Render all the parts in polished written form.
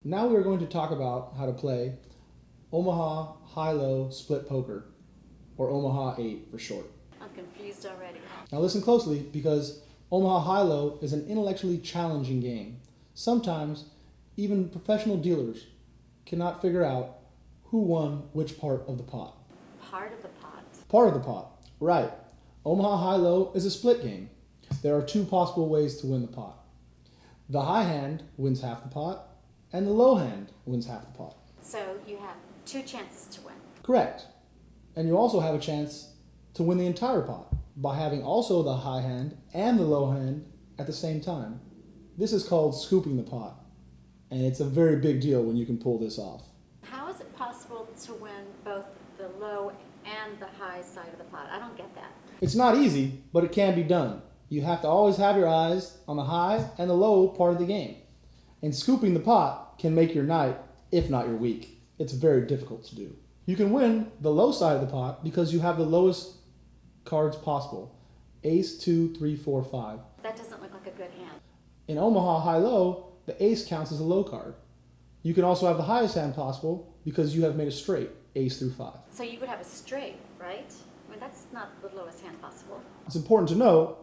Now we are going to talk about how to play Omaha Hi-Low Split Poker, or Omaha 8 for short. I'm confused already. Now listen closely, because Omaha Hi-Low is an intellectually challenging game. Sometimes even professional dealers cannot figure out who won which part of the pot. Part of the pot. Part of the pot, right. Omaha Hi-Low is a split game. There are two possible ways to win the pot. The high hand wins half the pot, and the low hand wins half the pot. So you have two chances to win. Correct. And you also have a chance to win the entire pot by having also the high hand and the low hand at the same time. This is called scooping the pot, and it's a very big deal when you can pull this off. How is it possible to win both the low and the high side of the pot? I don't get that. It's not easy, but it can be done. You have to always have your eyes on the high and the low part of the game. And scooping the pot can make your night, if not your week. It's very difficult to do. You can win the low side of the pot because you have the lowest cards possible. Ace, 2, 3, 4, 5. That doesn't look like a good hand. In Omaha Hi-Low, the ace counts as a low card. You can also have the highest hand possible because you have made a straight, ace through 5. So you would have a straight, right? I mean, that's not the lowest hand possible. It's important to note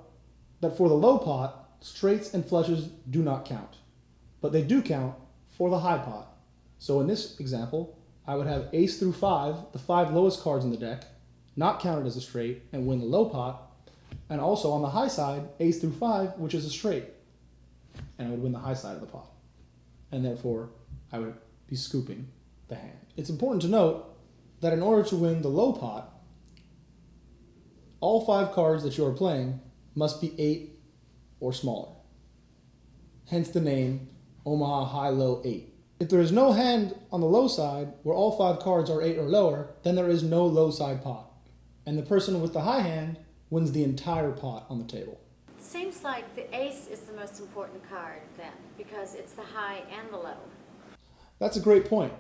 that for the low pot, straights and flushes do not count. But they do count for the high pot. So in this example, I would have ace through 5, the 5 lowest cards in the deck, not counted as a straight, and win the low pot. And also on the high side, ace through 5, which is a straight, and I would win the high side of the pot. And therefore, I would be scooping the hand. It's important to note that in order to win the low pot, all 5 cards that you are playing must be 8 or smaller. Hence the name Omaha Hi-Low 8. If there is no hand on the low side where all 5 cards are 8 or lower, then there is no low side pot. And the person with the high hand wins the entire pot on the table. It seems like the ace is the most important card then, because it's the high and the low. That's a great point.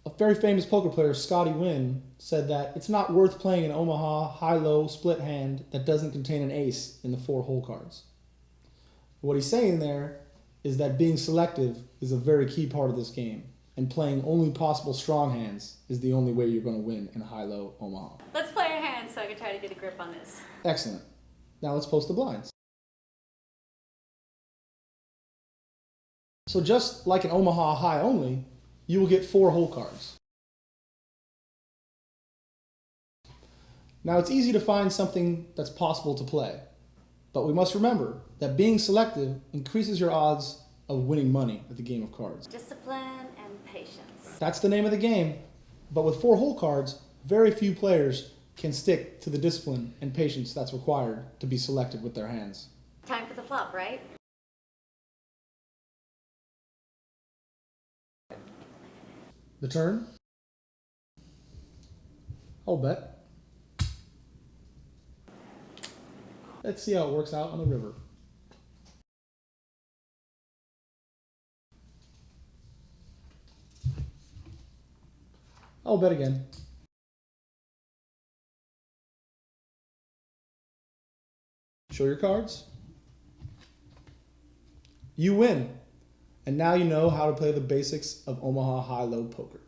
A very famous poker player, Scotty Wynn, said that it's not worth playing an Omaha Hi-Low split hand that doesn't contain an ace in the 4 hole cards. What he's saying there is that being selective is a very key part of this game, and playing only possible strong hands is the only way you're going to win in Hi-Low Omaha. Let's play a hand so I can try to get a grip on this. Excellent. Now let's post the blinds. So just like an Omaha High only, you will get 4 hole cards. Now it's easy to find something that's possible to play, but we must remember that being selective increases your odds of winning money at the game of cards. Discipline and patience. That's the name of the game, but with 4 hole cards, very few players can stick to the discipline and patience that's required to be selective with their hands. Time for the flop, right? The turn? I'll bet. Let's see how it works out on the river. I'll bet again. Show your cards. You win. And now you know how to play the basics of Omaha Hi-Low poker.